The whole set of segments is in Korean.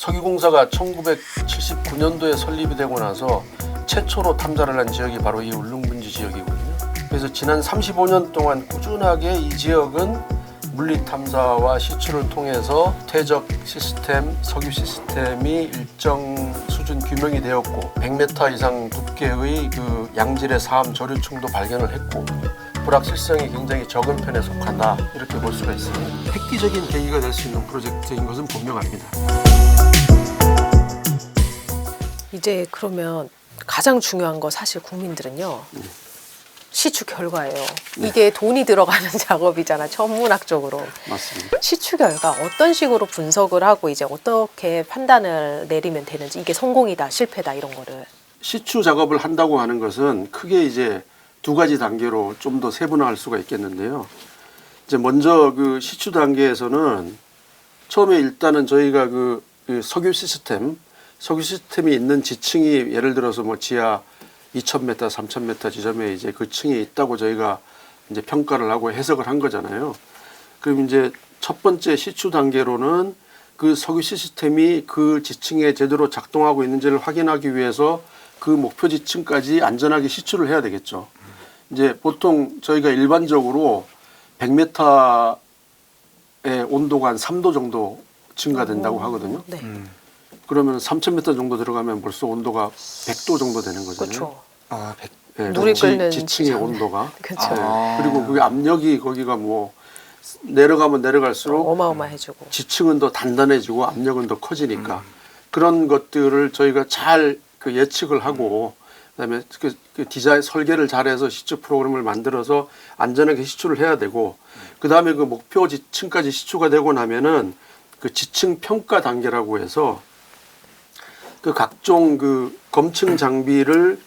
석유공사가 1979년도에 설립이 되고 나서 최초로 탐사를 한 지역이 바로 이 울릉분지 지역이거든요. 그래서 지난 35년 동안 꾸준하게 이 지역은 물리 탐사와 시추를 통해서 퇴적 시스템, 석유 시스템이 일정 수준 규명이 되었고 100m 이상 두께의 그 양질의 사암 저류층도 발견을 했고 불확실성이 굉장히 적은 편에 속한다 이렇게 볼 수가 있습니다. 획기적인 계기가 될 수 있는 프로젝트인 것은 분명합니다. 이제 그러면 가장 중요한 거 사실 국민들은요. 시추 결과예요. 이게 돈이 들어가는 작업이잖아, 천문학적으로. 맞습니다. 시추 결과 어떤 식으로 분석을 하고 이제 어떻게 판단을 내리면 되는지, 이게 성공이다, 실패다 이런 거를. 시추 작업을 한다고 하는 것은 크게 이제 두 가지 단계로 좀 더 세분화할 수가 있겠는데요. 이제 먼저 그 시추 단계에서는 처음에 일단은 저희가 그 석유 시스템이 있는 지층이 예를 들어서 뭐 지하 2,000m, 3,000m 지점에 이제 그 층이 있다고 저희가 이제 평가를 하고 해석을 한 거잖아요. 그럼 이제 첫 번째 시추 단계로는 그 석유 시스템이 그 지층에 제대로 작동하고 있는지를 확인하기 위해서 그 목표 지층까지 안전하게 시추를 해야 되겠죠. 이제 보통 저희가 일반적으로 100m의 온도가 한 3도 정도 증가된다고 하거든요. 네. 그러면 3,000m 정도 들어가면 벌써 온도가 100도 정도 되는 거잖아요. 그렇죠. 아, 100. 네, 물이 끓는 지층의 지점. 온도가. 그렇죠. 네. 그리고 그 압력이 거기가 뭐 내려가면 내려갈수록 어마어마해지고. 지층은 더 단단해지고 압력은 더 커지니까 그런 것들을 저희가 잘 그 예측을 하고 그다음에 그 디자인 설계를 잘해서 시추 프로그램을 만들어서 안전하게 시추를 해야 되고 그다음에 그 목표 지층까지 시추가 되고 나면은 그 지층 평가 단계라고 해서 그 각종 그 검층 장비를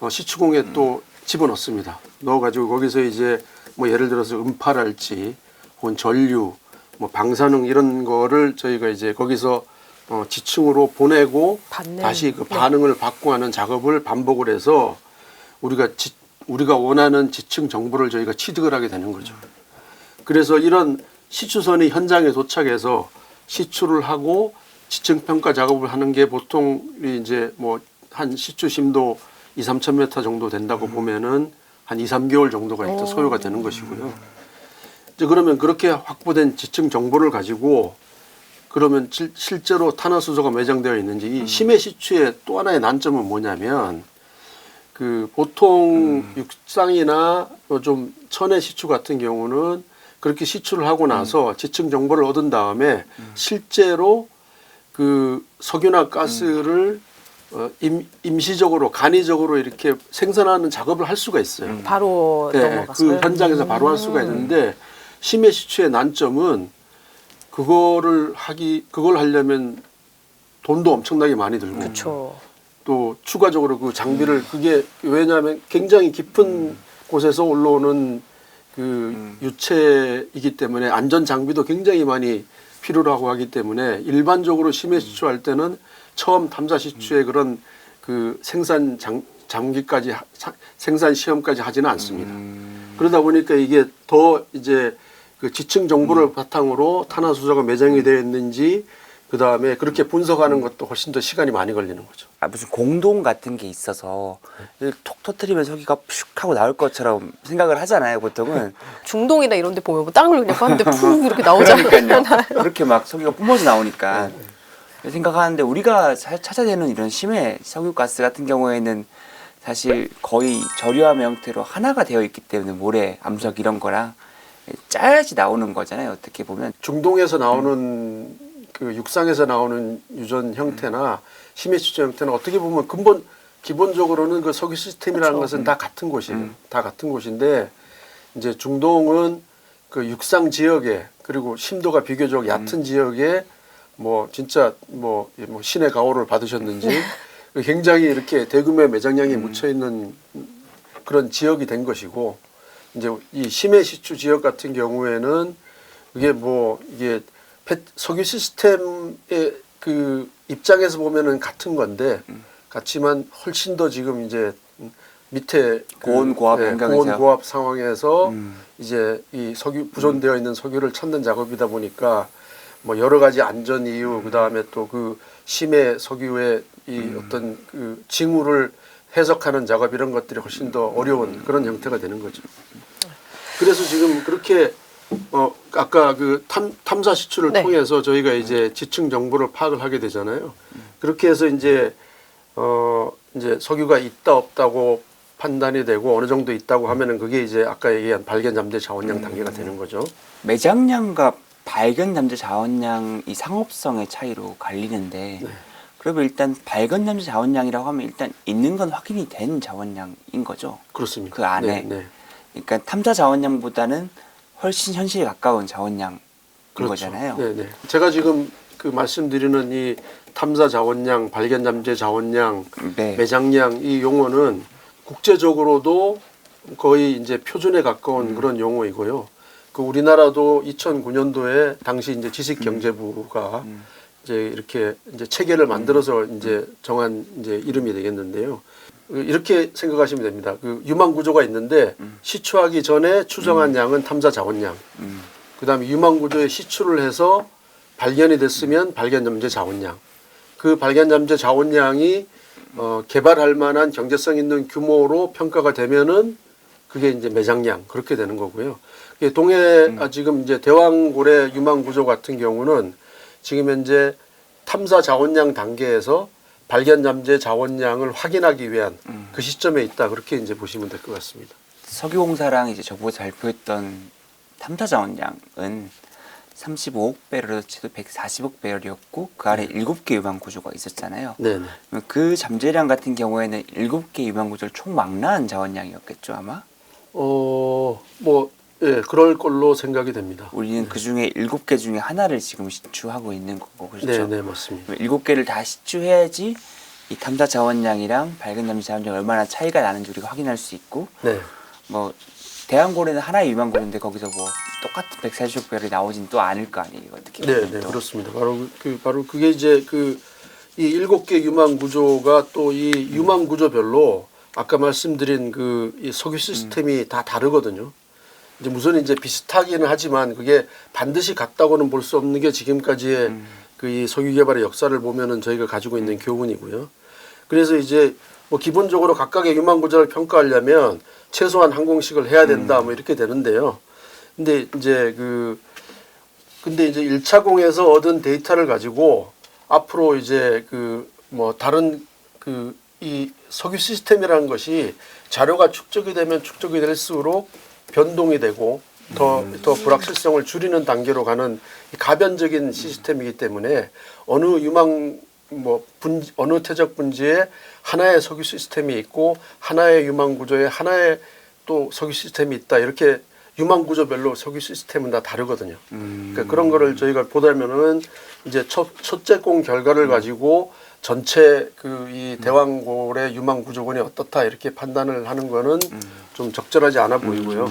시추공에 또 집어넣습니다. 넣어가지고 거기서 이제 뭐 예를 들어서 음파랄지 혹은 전류, 뭐 방사능 이런 거를 저희가 이제 거기서 지층으로 보내고 다시 그 반응을 받고 하는 작업을 반복을 해서 우리가 원하는 지층 정보를 저희가 취득을 하게 되는 거죠. 그래서 이런 시추선이 현장에 도착해서 시추를 하고 지층 평가 작업을 하는 게 보통 이제 뭐 한 시추 심도 2-3,000m 정도 된다고 보면은 한 2-3개월 정도가 일단 소요가 되는 것이고요. 이제 그러면 그렇게 확보된 지층 정보를 가지고 그러면 실제로 탄화수소가 매장되어 있는지 이 심해 시추의 또 하나의 난점은 뭐냐면 그 보통 육상이나 좀 천해 시추 같은 경우는 그렇게 시추를 하고 나서 지층 정보를 얻은 다음에 실제로 그 석유나 가스를 임시적으로 간이적으로 이렇게 생산하는 작업을 할 수가 있어요. 바로 네, 넘어가서 그 현장에서 바로 할 수가 있는데 심해 시추의 난점은 그걸 하려면 돈도 엄청나게 많이 들고 그렇죠. 또 추가적으로 그 장비를 그게 왜냐하면 굉장히 깊은 곳에서 올라오는 그 유체이기 때문에 안전 장비도 굉장히 많이 필요로 하고 하기 때문에 일반적으로 심해 시추할 때는 처음 탐사 시추의 그런 그 생산 장비까지 생산 시험까지 하지는 않습니다. 그러다 보니까 이게 더 이제 그 지층 정보를 바탕으로 탄화수소가 매장이 되어 있는지 그 다음에 그렇게 분석하는 것도 훨씬 더 시간이 많이 걸리는 거죠. 무슨 공동 같은 게 있어서 톡 터트리면 석유가 슉 하고 나올 것처럼 생각을 하잖아요, 보통은. 중동이나 이런 데 보면 뭐 땅을 그냥 봤는데 푹 이렇게 나오잖아요. 그렇게 막 석유가 뿜어져 나오니까. 생각하는데 우리가 찾아내는 이런 심해 석유가스 같은 경우에는 사실 거의 저류암 형태로 하나가 되어 있기 때문에 모래, 암석 이런 거랑 짜야지 나오는 거잖아요, 어떻게 보면. 중동에서 나오는 그 육상에서 나오는 유전 형태나 심해 시추 형태는 어떻게 보면 기본적으로는 그 석유 시스템이라는 그렇죠. 것은 다 같은 곳이에요. 다 같은 곳인데 이제 중동은 그 육상 지역에 그리고 심도가 비교적 얕은 지역에 뭐 진짜 뭐 신의 가호를 받으셨는지 굉장히 이렇게 대규모의 매장량이 묻혀 있는 그런 지역이 된 것이고 이제 이 심해 시추 지역 같은 경우에는 이게 석유 시스템의 그 입장에서 보면은 같은 건데 같지만 훨씬 더 지금 이제 밑에 고온고압 환경에서 고온고압 상황에서 이제 이 석유 부존되어 있는 석유를 찾는 작업이다 보니까 뭐 여러 가지 안전 이유 그다음에 또 그 심해 석유의 이 어떤 그 징후를 해석하는 작업 이런 것들이 훨씬 더 어려운 그런 형태가 되는 거죠. 그래서 지금 그렇게 아까 그 탐사 시추를 네. 통해서 저희가 이제 지층 정보를 파악을 하게 되잖아요. 그렇게 해서 이제 석유가 있다 없다고 판단이 되고 어느 정도 있다고 하면은 그게 이제 아까 얘기한 발견 잠재 자원량 단계가 되는 거죠. 매장량과 발견 잠재 자원량 이 상업성의 차이로 갈리는데 네. 그러면 일단 발견 잠재 자원량이라고 하면 일단 있는 건 확인이 된 자원량인 거죠. 그렇습니다. 그 안에. 네, 네. 그러니까 탐사 자원량보다는 훨씬 현실에 가까운 자원량인 그렇죠. 거잖아요. 네, 네. 제가 지금 그 말씀드리는 이 탐사 자원량, 발견 잠재 자원량, 네. 매장량 이 용어는 국제적으로도 거의 이제 표준에 가까운 그런 용어이고요. 그 우리나라도 2009년도에 당시 이제 지식경제부가 이제 이렇게 이제 체계를 만들어서 이제 정한 이제 이름이 되겠는데요. 이렇게 생각하시면 됩니다. 그 유망 구조가 있는데 시추하기 전에 추정한 양은 탐사 자원량. 그다음에 유망 구조에 시추를 해서 발견이 됐으면 발견 잠재 자원량. 그 발견 잠재 자원량이 개발할 만한 경제성 있는 규모로 평가가 되면은 그게 이제 매장량 그렇게 되는 거고요. 동해 지금 이제 대왕고래 유망 구조 같은 경우는 지금 현재 탐사 자원량 단계에서 발견 잠재 자원량을 확인하기 위한 그 시점에 있다 그렇게 이제 보시면 될 것 같습니다. 석유공사랑 이제 저보고 발표했던 탐사 자원량은 35억 배럴에서 최소 140억 배럴이었고 그 아래 7개 유망 구조가 있었잖아요. 네네. 그 잠재량 같은 경우에는 7개 유망 구조를 총 망라한 자원량이었겠죠 아마? 예, 그럴 걸로 생각이 됩니다. 우리는 그 중에 7개 중에 하나를 지금 시추하고 있는 거고 그렇죠? 네, 네, 맞습니다. 7개를 다 시추해야지 이 탐사 자원량이랑 발견 잠재 자원량이 얼마나 차이가 나는지 우리가 확인할 수 있고 네. 뭐 대왕고래는 하나의 유망 고래인데 거기서 뭐 똑같은 140억 배럴이 나오진 또 않을 거 아니에요 어떻게 네, 보면 네, 또. 그렇습니다. 바로 그게 이제 이 7개 유망 구조가 또 이 유망 구조별로 아까 말씀드린 이 석유 시스템이 다 다르거든요. 이제 무슨 이제 비슷하기는 하지만 그게 반드시 같다고는 볼 수 없는 게 지금까지의 그 이 석유 개발의 역사를 보면은 저희가 가지고 있는 교훈이고요. 그래서 이제 뭐 기본적으로 각각의 유망 구조를 평가하려면 최소한 한 공식을 해야 된다 뭐 이렇게 되는데요. 근데 이제 근데 이제 1차 공에서 얻은 데이터를 가지고 앞으로 이제 뭐 다른 이 석유 시스템이라는 것이 자료가 축적이 되면 축적이 될수록 변동이 되고 더 불확실성을 줄이는 단계로 가는 가변적인 시스템이기 때문에 어느 어느 퇴적 분지에 하나의 석유 시스템이 있고 하나의 유망 구조에 하나의 또 석유 시스템이 있다 이렇게 유망 구조별로 석유 시스템은 다 다르거든요. 그러니까 그런 거를 저희가 보다면은 이제 첫째 공 결과를 가지고 전체 이 대왕고래 유망 구조군이 어떻다 이렇게 판단을 하는 거는 좀 적절하지 않아 보이고요.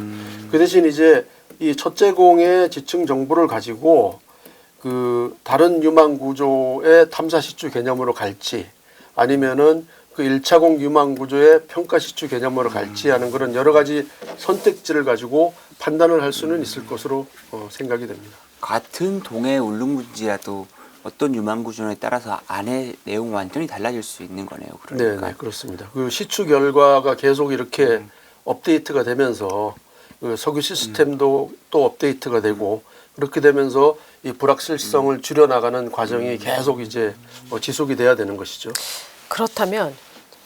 그 대신 이제 이 첫째 공의 지층 정보를 가지고 다른 유망 구조의 탐사 시추 개념으로 갈지 아니면은 그 1차 공 유망 구조의 평가 시추 개념으로 갈지 하는 그런 여러 가지 선택지를 가지고 판단을 할 수는 있을 것으로 생각이 됩니다. 같은 동해 울릉분지라도 어떤 유망 구조에 따라서 안에 내용 완전히 달라질 수 있는 거네요. 그러니까. 네, 그렇습니다. 그 시추 결과가 계속 이렇게 업데이트가 되면서 그 석유 시스템도 또 업데이트가 되고 그렇게 되면서 이 불확실성을 줄여나가는 과정이 계속 이제 지속이 돼야 되는 것이죠. 그렇다면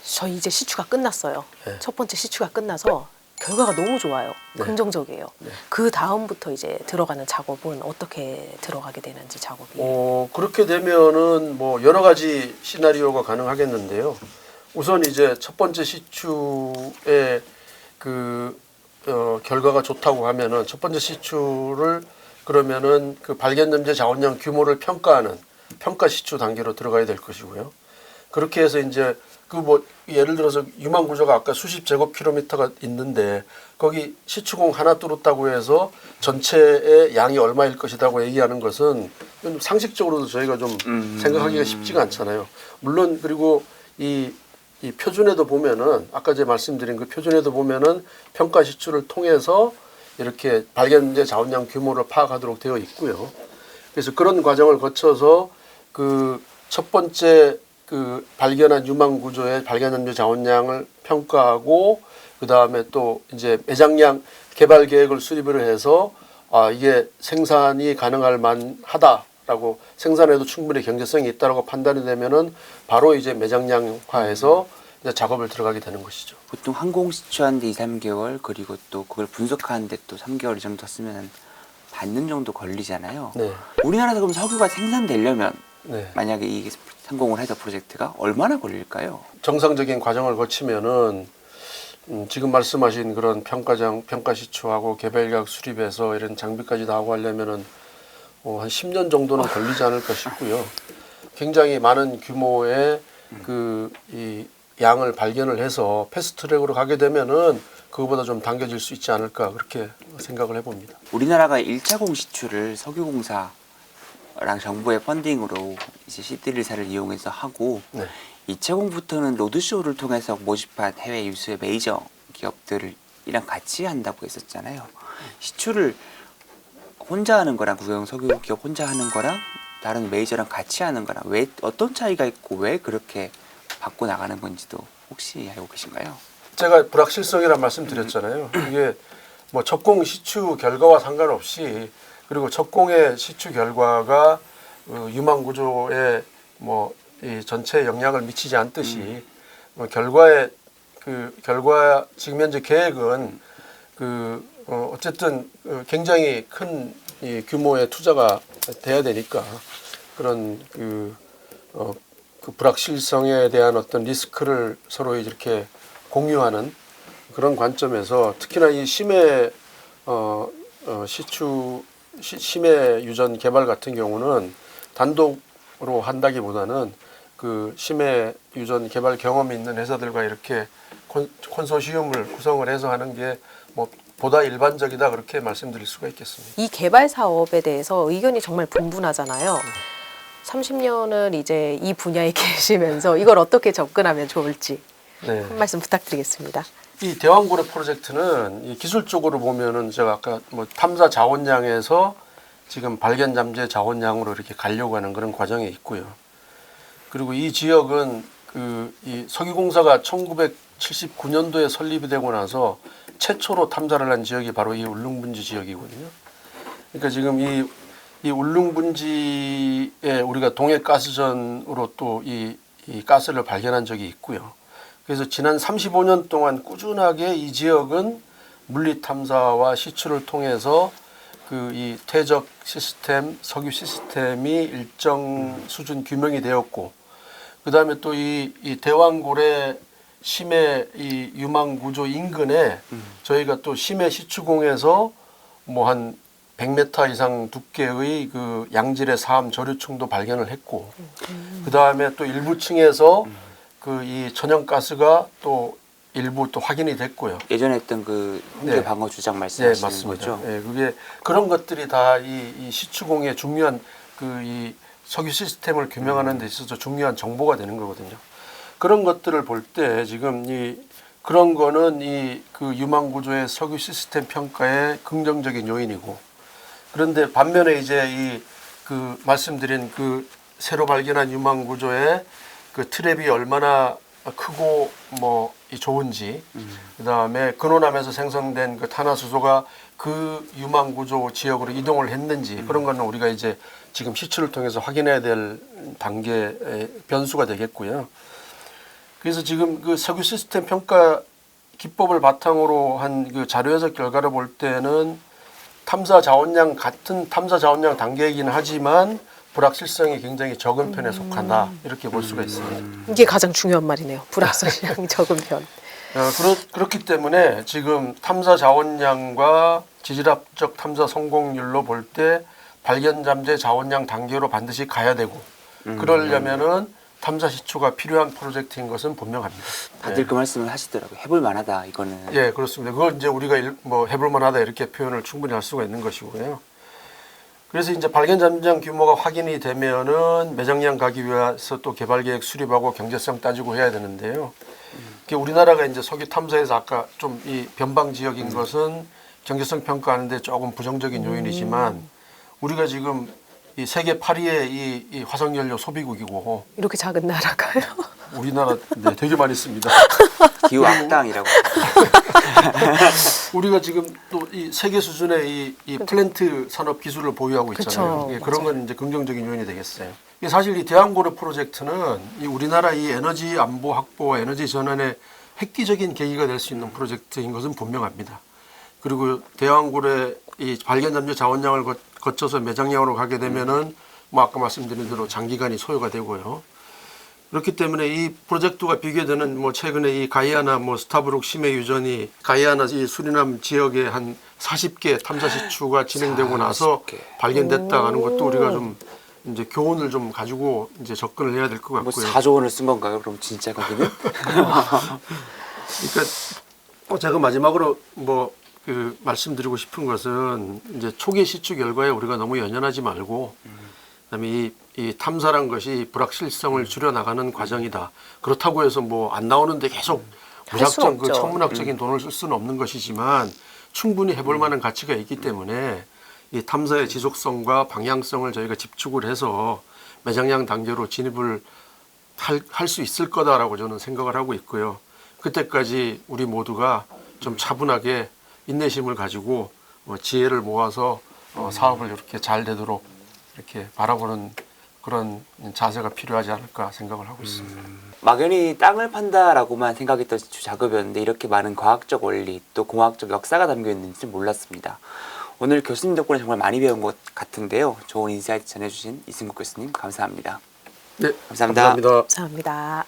저희 이제 시추가 끝났어요. 네. 첫 번째 시추가 끝나서 결과가 너무 좋아요. 네. 긍정적이에요. 네. 그 다음부터 이제 들어가는 작업은 어떻게 들어가게 되는지 작업이. 그렇게 되면은 뭐 여러 가지 시나리오가 가능하겠는데요. 우선 이제 첫 번째 시추의 결과가 좋다고 하면은 첫 번째 시추를 그러면은 그 발견 잠재 자원량 규모를 평가하는 평가 시추 단계로 들어가야 될 것이고요. 그렇게 해서 이제 예를 들어서 유망 구조가 아까 수십 제곱킬로미터가 있는데 거기 시추공 하나 뚫었다고 해서 전체의 양이 얼마일 것이라고 얘기하는 것은 상식적으로도 저희가 좀 생각하기가 쉽지가 않잖아요. 물론 그리고 이 표준에도 보면은 아까 제가 말씀드린 그 표준에도 보면은 평가 시추를 통해서 이렇게 발견제 자원량 규모를 파악하도록 되어 있고요. 그래서 그런 과정을 거쳐서 그 첫 번째 그 발견한 유망 구조의 발견연료 자원량을 평가하고 그 다음에 또 이제 매장량 개발 계획을 수립을 해서 이게 생산이 가능할 만하다라고 생산에도 충분히 경제성이 있다라고 판단이 되면은 바로 이제 매장량화해서 이제 작업을 들어가게 되는 것이죠. 보통 항공 시추하는데 2, 3개월 그리고 또 그걸 분석하는데 또 3개월 이 정도 쓰면 반년 정도 걸리잖아요. 네. 우리나라에서 그럼 석유가 생산되려면 네. 만약에 이게 성공을 해서 프로젝트가 얼마나 걸릴까요? 정상적인 과정을 거치면은 지금 말씀하신 그런 평가 시추하고 개발계획 수립해서 이런 장비까지 다 하고 하려면은 한 10년 정도는 걸리지 않을까 싶고요. 굉장히 많은 규모의 이 양을 발견을 해서 패스트트랙으로 가게 되면은 그거보다 좀 당겨질 수 있지 않을까 그렇게 생각을 해봅니다. 우리나라가 1차 공시추를 석유공사랑 정부의 펀딩으로 이제 시드리사를 이용해서 하고 네. 2차 공부터는 로드쇼를 통해서 모집한 해외 유수의 메이저 기업들이랑 같이 한다고 했었잖아요. 시추를 혼자 하는 거랑 국영 석유 기업 혼자 하는 거랑 다른 메이저랑 같이 하는 거랑 왜 어떤 차이가 있고 왜 그렇게 바꿔 나가는 건지도 혹시 알고 계신가요? 제가 불확실성이라는 말씀드렸잖아요. 이게 뭐 첫공 시추 결과와 상관없이 그리고 첫공의 시추 결과가 유망 구조에 뭐 이 전체에 영향을 미치지 않듯이 결과 지금 현재 계획은 어쨌든 굉장히 큰 이 규모의 투자가 돼야 되니까 그런 그 불확실성에 대한 어떤 리스크를 서로 이렇게 공유하는 그런 관점에서 특히나 이 심해 심해 유전 개발 같은 경우는 단독으로 한다기보다는 그 심해 유전 개발 경험이 있는 회사들과 이렇게 콘소시엄을 구성을 해서 하는 게 뭐 보다 일반적이다 그렇게 말씀드릴 수가 있겠습니다. 이 개발 사업에 대해서 의견이 정말 분분하잖아요. 30년을 이제 이 분야에 계시면서 이걸 어떻게 접근하면 좋을지 네. 한 말씀 부탁드리겠습니다. 이 대왕고래 프로젝트는 이 기술적으로 보면은 제가 아까 뭐 탐사 자원량에서 지금 발견 잠재 자원량으로 이렇게 가려고 하는 그런 과정이 있고요. 그리고 이 지역은 이 석유공사가 1979년도에 설립이 되고 나서 최초로 탐사를 한 지역이 바로 이 울릉분지 지역이거든요. 그러니까 지금 이 울릉분지에 우리가 동해가스전으로 또 이 가스를 발견한 적이 있고요. 그래서 지난 35년 동안 꾸준하게 이 지역은 물리 탐사와 시추를 통해서 이 퇴적 시스템, 석유 시스템이 일정 수준 규명이 되었고, 그 다음에 또 이 대왕고래 심해 이 유망 구조 인근에 저희가 또 심해 시추공에서 뭐 한 100m 이상 두께의 그 양질의 사암 저류층도 발견을 했고, 그 다음에 또 일부 층에서 이 천연가스가 또 일부 또 확인이 됐고요. 예전에 했던 그 홍대 네. 방어 주장 네, 말씀하시는 맞습니다. 거죠? 네, 그게 그런 것들이 다 이 시추공의 중요한 이 석유 시스템을 규명하는 데 있어서 중요한 정보가 되는 거거든요. 그런 것들을 볼 때 지금 그런 거는 그 유망 구조의 석유 시스템 평가의 긍정적인 요인이고, 그런데 반면에 이제 그 말씀드린 그 새로 발견한 유망 구조의 그 트랩이 얼마나 크고 뭐 좋은지, 그다음에 근원암에서 생성된 그 탄화수소가 그 유망 구조 지역으로 이동을 했는지 그런 거는 우리가 이제 지금 시추를 통해서 확인해야 될 단계의 변수가 되겠고요. 그래서 지금 그 석유 시스템 평가 기법을 바탕으로 한 그 자료 해석 결과를 볼 때는 같은 탐사 자원량 단계이긴 하지만 불확실성이 굉장히 적은 편에 속한다 이렇게 볼 수가 있습니다. 이게 가장 중요한 말이네요. 불확실성이 적은 편. 그렇기 때문에 지금 탐사 자원량과 지질학적 탐사 성공률로 볼 때 발견 잠재 자원량 단계로 반드시 가야 되고, 그러려면은 탐사 시추가 필요한 프로젝트인 것은 분명합니다. 다들 그 말씀을 하시더라고요. 해볼 만하다 이거는. 예, 그렇습니다. 그걸 이제 우리가 뭐 해볼 만하다 이렇게 표현을 충분히 할 수가 있는 것이고요. 그래서 이제 발견 잠재량 규모가 확인이 되면은 매장량 가기 위해서 또 개발 계획 수립하고 경제성 따지고 해야 되는데요. 우리나라가 이제 석유 탐사에서 아까 좀 이 변방 지역인 것은 경제성 평가하는데 조금 부정적인 요인이지만, 우리가 지금 이 세계 8위의 이 화석연료 소비국이고 이렇게 작은 나라가요? 우리나라 네, 되게 많이 씁니다. 기후 악당이라고. 우리가 지금 또 이 세계 수준의 이 플랜트 산업 기술을 보유하고 있잖아요. 그쵸, 예, 그런 건 이제 긍정적인 요인이 되겠어요. 이게 사실 이 대왕고래 프로젝트는 이 우리나라 이 에너지 안보 확보, 에너지 전환의 획기적인 계기가 될 수 있는 프로젝트인 것은 분명합니다. 그리고 대왕고래 이 발견 잠재 자원량을 거쳐서 매장량으로 가게 되면은 뭐 아까 말씀드린 대로 장기간이 소요가 되고요. 그렇기 때문에 이 프로젝트가 비교되는 뭐 최근에 이 가이아나 뭐 스타브룩 심해 유전이 가이아나 이 수리남 지역에 한 40개 탐사 시추가 진행되고 나서 40개. 발견됐다 하는 것도 우리가 좀 이제 교훈을 좀 가지고 이제 접근을 해야 될 것 뭐 같고요. 4조 원을 쓴 건가요? 그럼 진짜 거기는? 그러니까 제가 마지막으로 뭐 그 말씀드리고 싶은 것은 이제 초기 시추 결과에 우리가 너무 연연하지 말고 그다음에 이 탐사란 것이 불확실성을 줄여 나가는 과정이다. 그렇다고 해서 뭐 안 나오는데 계속 할 수는 무작정 그 없죠. 천문학적인 돈을 쓸 수는 없는 것이지만 충분히 해볼 만한 가치가 있기 때문에 이 탐사의 지속성과 방향성을 저희가 집중을 해서 매장량 단계로 진입을 할 수 있을 거다라고 저는 생각을 하고 있고요. 그때까지 우리 모두가 좀 차분하게 인내심을 가지고 지혜를 모아서 사업을 이렇게 잘 되도록 이렇게 바라보는 그런 자세가 필요하지 않을까 생각을 하고 있습니다. 막연히 땅을 판다라고만 생각했던 시추 작업이었는데 이렇게 많은 과학적 원리 또 공학적 역사가 담겨 있는지 몰랐습니다. 오늘 교수님 덕분에 정말 많이 배운 것 같은데요. 좋은 인사이트 전해주신 이승국 교수님 감사합니다. 네, 감사합니다. 감사합니다. 감사합니다.